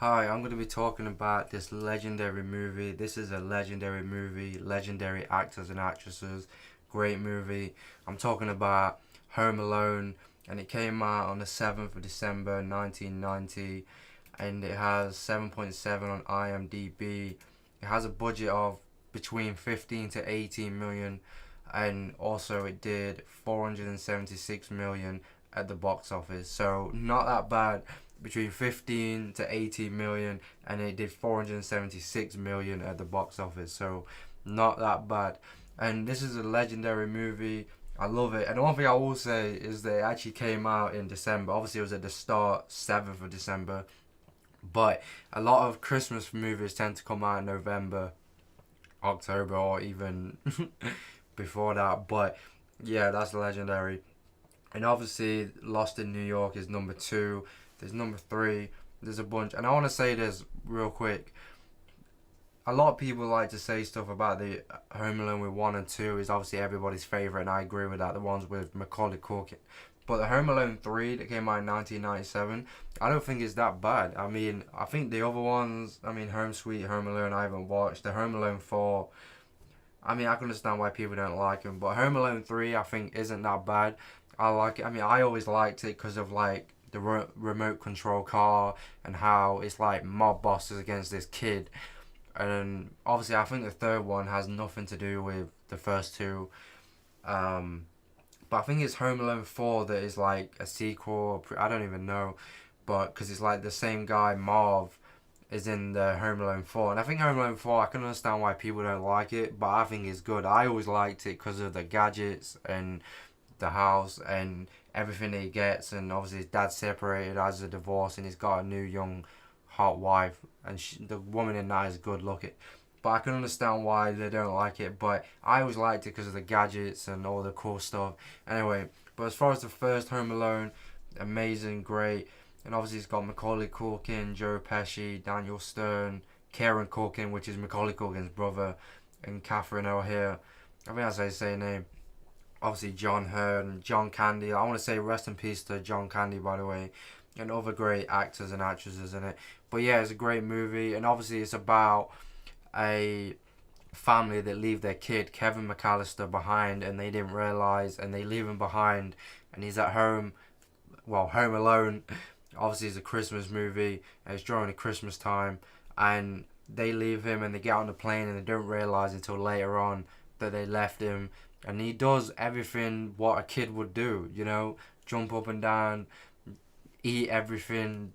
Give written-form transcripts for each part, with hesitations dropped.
Hi, I'm going to be talking about this legendary movie. This is a legendary movie, legendary actors and actresses, great movie. I'm talking about Home Alone, and it came out on the 7th of December 1990, and it has 7.7 on IMDb. It has a budget of between 15 to 18 million, and also it did 476 million at the box office. So, not that bad, between 15 to 18 million, and it did 476 million at the box office. So not that bad. And this is a legendary movie. I love it. And one thing I will say is that it actually came out in December. Obviously, it was at the start, 7th of December. But a lot of Christmas movies tend to come out in November, October, or even before that. But yeah, that's legendary. And obviously, Lost in New York is number two. There's number three. There's a bunch. And I want to say this real quick. A lot of people like to say stuff about the Home Alone with 1 and 2 is obviously everybody's favourite, and I agree with that. The ones with Macaulay Culkin. But the Home Alone 3 that came out in 1997, I don't think it's that bad. I mean, I think the other ones, Home Sweet Home Alone, I haven't watched. The Home Alone 4, I can understand why people don't like them. But Home Alone 3, I think, isn't that bad. I like it. I always liked it because of like the remote control car and how it's like mob bosses against this kid. And obviously, I think the third one has nothing to do with the first two. Um, but I think it's Home Alone 4 that is like a sequel. I don't even know. But because it's like the same guy, Marv, is in the Home Alone 4. And I think Home Alone 4, I can understand why people don't like it, but I think it's good. I always liked it because of the gadgets and the house and everything he gets. And obviously, his dad's separated, has a divorce, and he's got a new young hot wife. And the woman in that is good looking. But I can understand why they don't like it. But I always liked it because of the gadgets and all the cool stuff. Anyway, but as far as the first Home Alone, amazing, great. And obviously it's got Macaulay Culkin, Joe Pesci, Daniel Stern, Kieran Culkin, which is Macaulay Culkin's brother, and Catherine O'Hara. I think that's how you say her name. Obviously John Hurt and John Candy. I want to say rest in peace to John Candy, by the way, and other great actors and actresses in it. But yeah, it's a great movie, and obviously it's about a family that leave their kid Kevin McAllister behind, and they didn't realize, and they leave him behind, and he's at home, well, home alone. Obviously, it's a Christmas movie, and it's during the Christmas time, and they leave him, and they get on the plane, and they don't realize until later on that they left him, and he does everything what a kid would do, jump up and down, eat everything.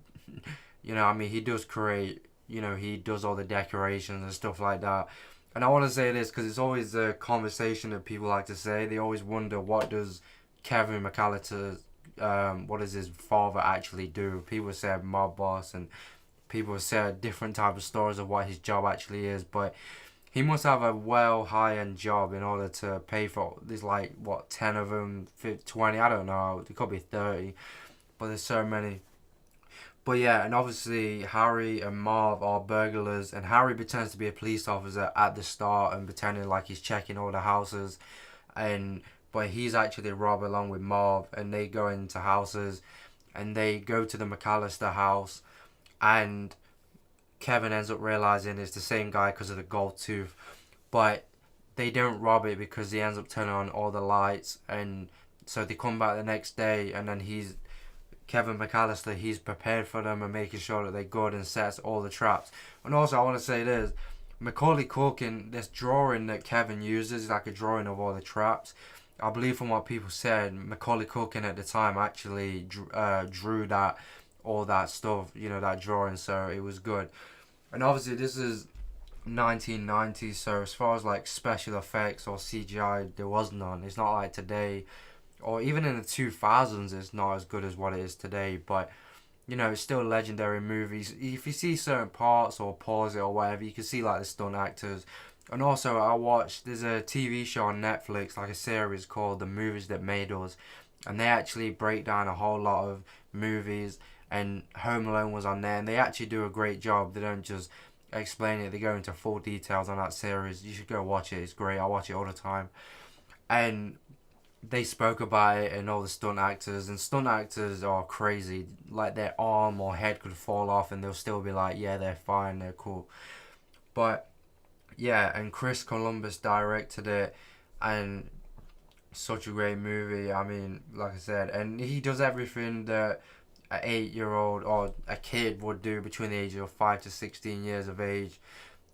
He does create, he does all the decorations and stuff like that. And I want to say this because it's always a conversation that people like to say. They always wonder, what does Kevin McAllister, what does his father actually do? People say mob boss, and people say different type of stories of what his job actually is. But he must have a well high end job in order to pay for. There's like what, 10 of them, 20. I don't know. There could be 30, but there's so many. But yeah, and obviously Harry and Marv are burglars, and Harry pretends to be a police officer at the start and pretending like he's checking all the houses, and but he's actually Rob along with Marv, and they go into houses, and they go to the McAllister house, and Kevin ends up realizing it's the same guy because of the gold tooth, but they don't rob it because he ends up turning on all the lights, and so they come back the next day, and then Kevin McAllister, he's prepared for them and making sure that they're good and sets all the traps. And also, I want to say this, Macaulay Culkin, this drawing that Kevin uses is like a drawing of all the traps. I believe from what people said, Macaulay Culkin at the time actually drew that, all that stuff, that drawing, so it was good. And obviously this is 1990, so as far as like special effects or CGI, there was none. It's not like today, or even in the 2000s, it's not as good as what it is today, but it's still legendary movies. If you see certain parts or pause it or whatever, you can see like the stunt actors. And also, there's a TV show on Netflix, like a series called The Movies That Made Us, and they actually break down a whole lot of movies, and Home Alone was on there, and they actually do a great job. They don't just explain it, they go into full details on that series. You should go watch it, it's great, I watch it all the time. And they spoke about it, and all the stunt actors, and stunt actors are crazy. Like their arm or head could fall off and they'll still be like, yeah, they're fine, they're cool. But yeah, and Chris Columbus directed it, and such a great movie. I mean, like I said, and he does everything that an 8 year old or a kid would do between the ages of 5 to 16 years of age.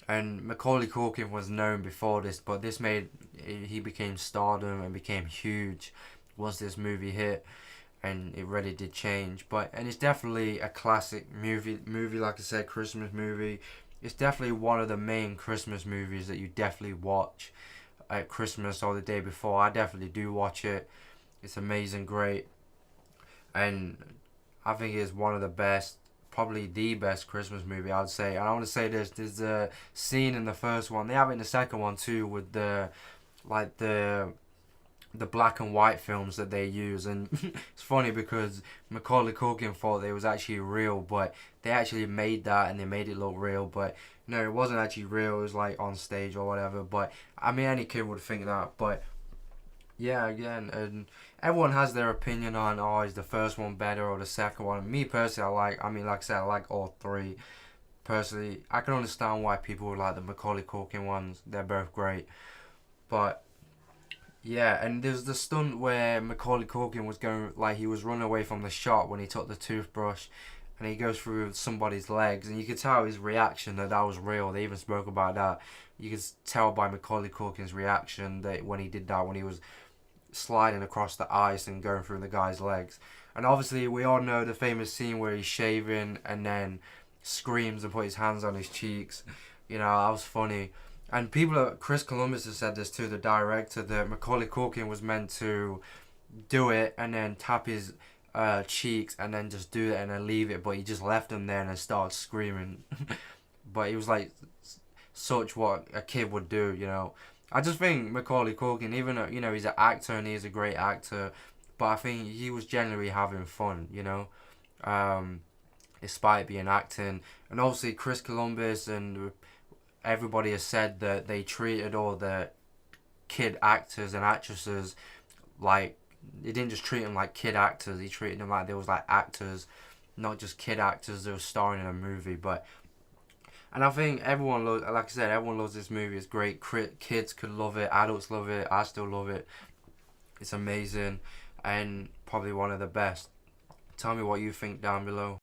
And Macaulay Culkin was known before this, but this made he became stardom and became huge once this movie hit, and it really did change. But and it's definitely a classic movie like I said, Christmas movie. It's definitely one of the main Christmas movies that you definitely watch at Christmas or the day before. I definitely do watch it. It's amazing, great, and I think it's one of the best, probably the best Christmas movie, I'd say. And I want to say this: there's a scene in the first one. They have it in the second one too, with the like the black and white films that they use, and it's funny because Macaulay Culkin thought it was actually real, but they actually made that and they made it look real, but no, it wasn't actually real. It was like on stage or whatever. But I mean, any kid would think that. But yeah, again, and everyone has their opinion on, oh, is the first one better or the second one. Me personally, I mean, like I said, I like all three. Personally, I can understand why people would like the Macaulay Culkin ones. They're both great. But yeah, and there's the stunt where Macaulay Culkin was going, like, he was running away from the shot when he took the toothbrush, and he goes through somebody's legs, and you could tell his reaction that was real. They even spoke about that. You could tell by Macaulay Culkin's reaction that when he did that, when he was sliding across the ice and going through the guy's legs. And obviously, we all know the famous scene where he's shaving and then screams and put his hands on his cheeks. You know, that was funny. And Chris Columbus has said this too, the director, that Macaulay Culkin was meant to do it and then tap his cheeks and then just do it and then leave it, but he just left him there and then started screaming. But he was like such what a kid would do, you know. I just think Macaulay Culkin, even though, you know, he's an actor and he's a great actor, but I think he was generally having fun, you know, despite being acting. And obviously Chris Columbus and everybody has said that they treated all the kid actors and actresses like, he didn't just treat them like kid actors. He treated them like they was like actors, not just kid actors that were starring in a movie. But and I think everyone loves, like I said, everyone loves this movie. It's great. Kids could love it. Adults love it. I still love it. It's amazing, and probably one of the best. Tell me what you think down below.